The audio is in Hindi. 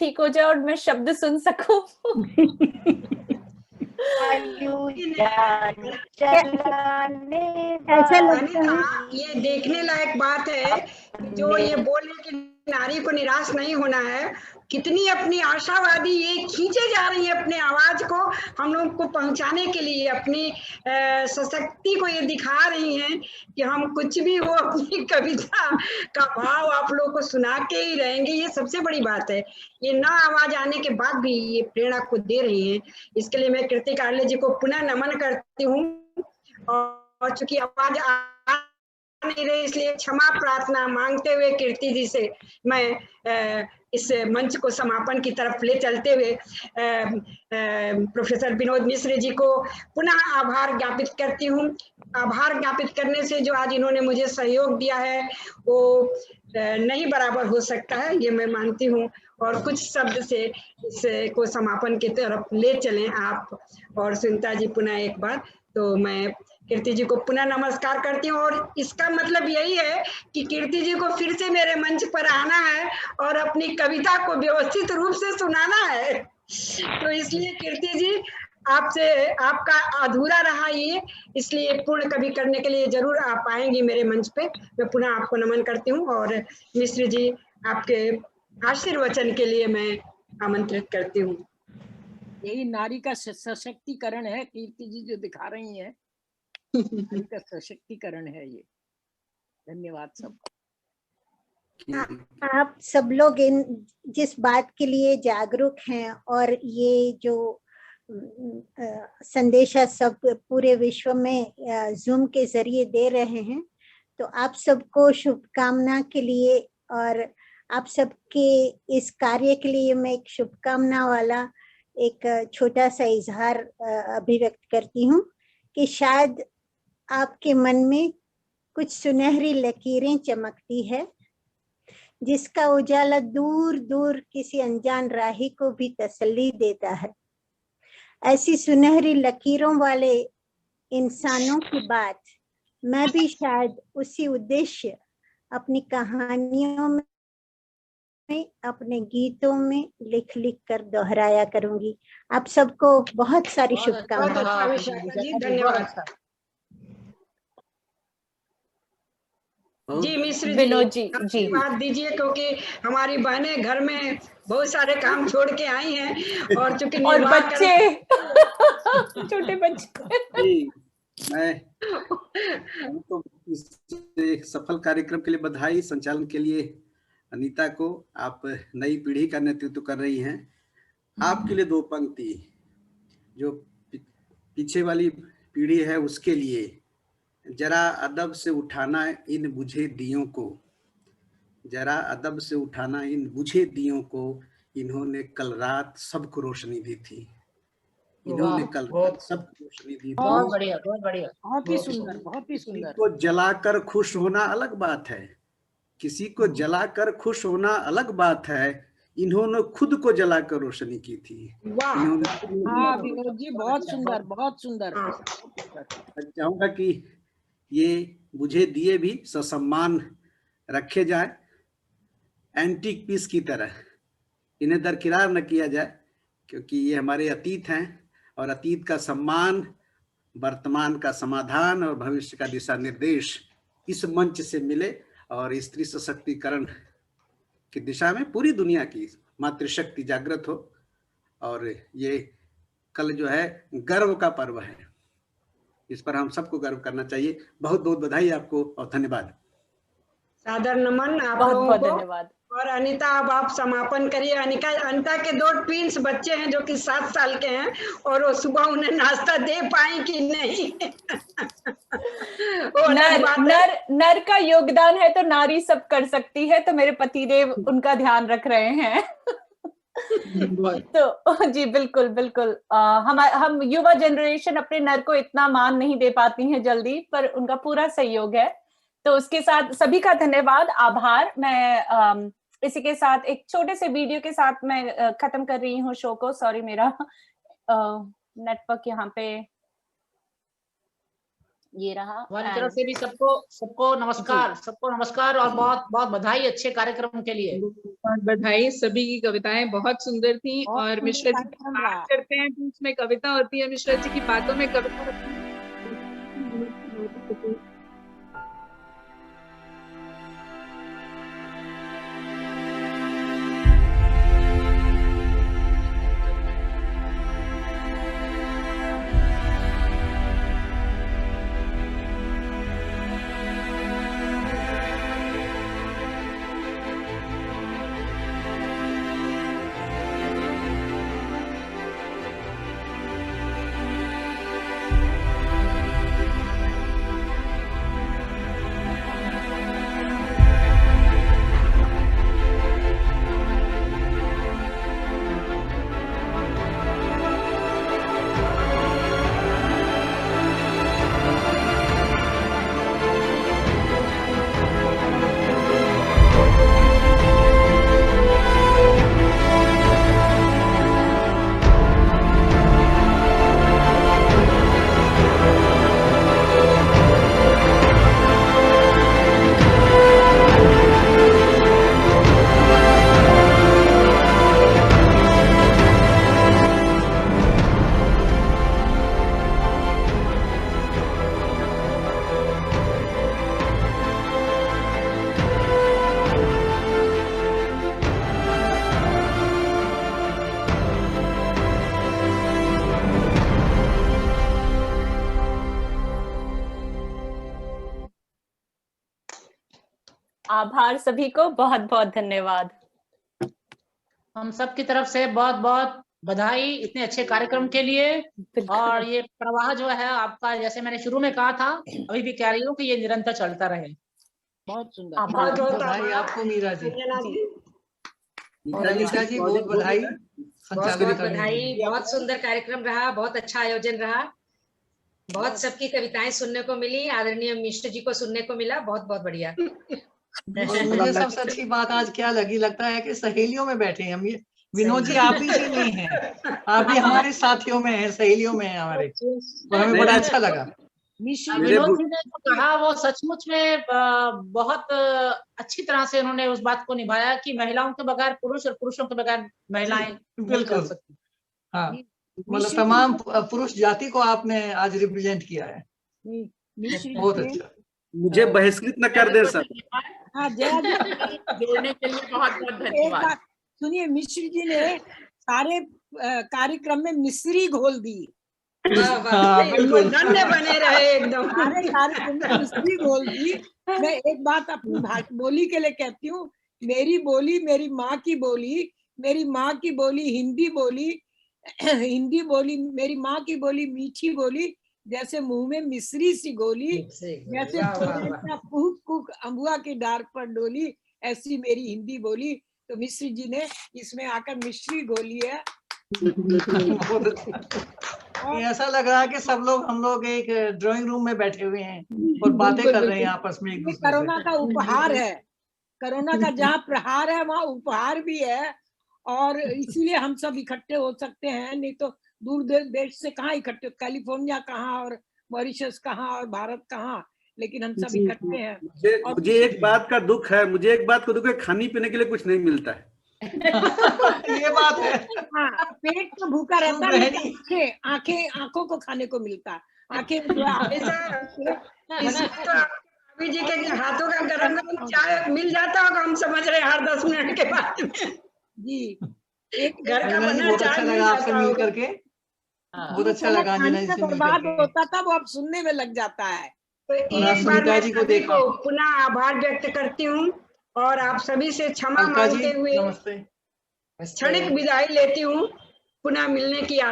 ठीक हो जाए और मैं शब्द सुन सकूं। ऐसा लगता है ये देखने लायक बात है जो ये बोले कि नारी को निराश नहीं होना है, कितनी अपनी आशावादी ये खींचे जा रही है अपने आवाज को हम लोग को पहुंचाने के लिए, अपनी सशक्ति को ये दिखा रही हैं कि हम कुछ भी हो अपनी कविता का भाव आप लोग को सुना के ही रहेंगे। ये सबसे बड़ी बात है, ये ना आवाज आने के बाद भी ये प्रेरणा को दे रही हैं। इसके लिए मैं कीर्ति कार्ले जी को पुनः नमन करती हूँ, और चूंकि आवाज नहीं रही इसलिए क्षमा प्रार्थना मांगते हुए कीर्ति जी से मैं इस मंच को समापन की तरफ ले चलते हुए प्रोफेसर विनोद मिश्र जी को पुनः आभार ज्ञापित करती हूँ। आभार ज्ञापित करने से जो आज इन्होंने मुझे सहयोग दिया है वो नहीं बराबर हो सकता है, ये मैं मानती हूँ। और कुछ शब्द से इसको समापन की तरफ ले चलें आप और सुनीता जी पुनः एक बार। तो मैं कीर्ति जी को पुनः नमस्कार करती हूँ, और इसका मतलब यही है कि कीर्ति जी को फिर से मेरे मंच पर आना है और अपनी कविता को व्यवस्थित रूप से सुनाना है। तो इसलिए कीर्ति जी आपसे आपका अधूरा रहा ये, इसलिए पूर्ण कवि करने के लिए जरूर आप आएंगी मेरे मंच पे। मैं पुनः आपको नमन करती हूँ और मिश्र जी आपके आशीर्वचन के लिए मैं आमंत्रित करती हूँ। यही नारी का सशक्तिकरण है कीर्ति जी जो दिखा रही हैं, नारी का सशक्तिकरण है ये। धन्यवाद सब। आप सब लोग इन जिस बात के लिए जागरूक हैं और ये जो संदेशा सब पूरे विश्व में जूम के जरिए दे रहे हैं, तो आप सबको शुभकामना के लिए और आप सबके इस कार्य के लिए मैं एक शुभकामना वाला एक छोटा सा इजहार अभिव्यक्त करती हूँ कि शायद आपके मन में कुछ सुनहरी लकीरें चमकती है जिसका उजाला दूर दूर किसी अनजान राही को भी तसल्ली देता है। ऐसी सुनहरी लकीरों वाले इंसानों की बात मैं भी शायद उसी उद्देश्य अपनी कहानियों में, अपने गीतों में लिख लिख कर दोहराया करूंगी। आप सबको बहुत सारी शुभकामनाएं। धन्यवाद जी। मिश्र विनोद जी जी बात दीजिए, क्योंकि हमारी बहनें घर में बहुत सारे काम छोड़ के आई हैं और चूंकि और बच्चे छोटे बच्चे। मैं तो इस एक सफल कार्यक्रम के लिए बधाई, संचालन के लिए अनीता को, आप नई पीढ़ी का नेतृत्व कर रही हैं। आपके लिए दो पंक्ति, जो पीछे वाली पीढ़ी है उसके लिए, जरा अदब से उठाना इन बुझे दियों को, जरा अदब से उठाना इन बुझे दियों को, इन्होंने कल रात सबको रोशनी दी थी, इन्होंने कल रात सबको रोशनी दी थी। बहुत बढ़िया, बहुत बढ़िया, बहुत ही सुंदर, बहुत ही सुंदर। किसी को जलाकर खुश होना अलग बात है, किसी को जलाकर खुश होना अलग बात है, इन्होंने खुद को जलाकर रोशनी की थी। हाँ विनोद जी, बहुत सुंदर, बहुत सुंदर। चाहूंगा कि ये बुझे दिए भी ससम्मान रखे जाए, एंटीक पीस की तरह इन्हें दरकिरार न किया जाए, क्योंकि ये हमारे अतीत हैं और अतीत का सम्मान, वर्तमान का समाधान और भविष्य का दिशा निर्देश इस मंच से मिले और स्त्री सशक्तिकरण की दिशा में पूरी दुनिया की मातृशक्ति जागृत हो। और ये कल जो है गर्व का पर्व है, इस पर हम सबको गर्व करना चाहिए। बहुत बहुत बधाई आपको और धन्यवाद। सादर नमन आप बहुत लोगों बहुत को। धन्यवाद। और अनीता अब आप समापन करिए। अनीता के 2 ट्विंस बच्चे हैं जो कि 7 साल के हैं, और वो सुबह उन्हें नाश्ता दे पाई कि नहीं वो नर का योगदान है तो नारी सब कर सकती है, तो मेरे पतिदेव उनका ध्यान रख रहे हैं तो जी बिल्कुल बिल्कुल। हम युवा जनरेशन अपने नर को इतना मान नहीं दे पाती हैं जल्दी, पर उनका पूरा सहयोग है। तो उसके साथ सभी का धन्यवाद, आभार। मैं इसी के साथ एक छोटे से वीडियो के साथ मैं खत्म कर रही हूँ शो को। सॉरी, मेरा नेटवर्क यहाँ पे ये रहा। हमारी तरफ से भी सबको नमस्कार और बहुत बहुत बधाई अच्छे कार्यक्रम के लिए। बहुत बधाई। सभी की कविताएं बहुत सुंदर थी और मिश्रा जी की बात करते हैं तो उसमें कविता होती है, मिश्रा जी की बातों में कविता होती है। आभार सभी को, बहुत बहुत धन्यवाद। हम सब की तरफ से बहुत बहुत बधाई इतने अच्छे कार्यक्रम के लिए। और ये प्रवाह जो है आपका, जैसे मैंने शुरू में कहा था, अभी भी कह रही हूँ कि ये निरंतर चलता रहे। बहुत सुंदर। बहुत बधाई आपको मीरा जी और मीरा अनीता जी, बहुत बधाई। बहुत बधाई। बहुत सुंदर कार्यक्रम रहा, बहुत अच्छा आयोजन रहा, बहुत सबकी कविताएं सुनने को मिली, आदरणीय मिश्र जी को सुनने को मिला, बहुत बहुत बढ़िया। और मुझे सबसे अच्छी बात आज क्या लगी, लगता है कि सहेलियों में बैठे हैं हम। ये विनोद जी आप ही जी नहीं है, आप भी हमारे साथियों में हैं, सहेलियों में हैं हमारे, तो हमें बड़ा अच्छा लगा। विनोद जी ने जो कहा वो सचमुच में बहुत अच्छी तरह से उन्होंने उस बात को निभाया कि महिलाओं के बगैर पुरुष और पुरुषों के बगैर महिलाएं नहीं कर सकती। हाँ, मतलब तमाम पुरुष जाति को आपने आज रिप्रेजेंट किया है, बहुत अच्छा। मुझे बहिष्कृत न कर दे सर। हाँ, जोड़ने के लिए बहुत बहुत धन्यवाद। सुनिए, मिश्र जी ने सारे कार्यक्रम में मिश्री घोल दी। धन्य बने रहे एकदम। सारे कार्यक्रम में मिश्री घोल दी। मैं एक बात अपनी बोली के लिए कहती हूँ, मेरी बोली मेरी माँ की बोली, मेरी माँ की बोली हिंदी बोली, हिंदी बोली मेरी माँ की बोली मीठी बोली, जैसे मुंह में मिश्री सी गोली, जैसे कुक कुक अम्बुआ की डार पर डोली, ऐसी मेरी हिंदी बोली। तो मिश्र जी ने इसमें आकर मिश्री घोली है। ऐसा लग रहा है कि सब लोग, हम लोग एक ड्राइंग रूम में बैठे हुए हैं और बातें कर रहे हैं आपस में एक दूसरे से। कोरोना का उपहार है, कोरोना का जहाँ प्रहार है वहाँ उपहार भी है, और इसीलिए हम सब इकट्ठे हो सकते हैं, नहीं तो दूर देश से कहाँ इकट्ठे, कैलिफोर्निया कहाँ और मॉरिशस कहाँ और भारत कहाँ, लेकिन हम सब इकट्ठे हैं। मुझे एक बात का दुख है, खाने पीने के लिए कुछ नहीं मिलता है। ये बात है। हाँ, पेट तो भूखा रहता है, आंखों को खाने को मिलता है। आंखें जी के हाथों का गरम गरम चाय मिल जाता होगा, हम समझ रहे हर 10 मिनट के बाद में। जी, एक घर का बना बहुत चाय अच्छा मिल लगा आपसे जाता मिल होगा। करके, बहुत अच्छा लगा अंजना जी से मिल बर्बाद करके। होता था वो अब सुनने में लग जाता है। तो एक बार मैं सभी को पुनः आभार व्यक्त करती हूँ और आप सभी से क्षमा मांगते हुए क्षणिक विदाई लेती हूँ। पुनः मिलने की आशा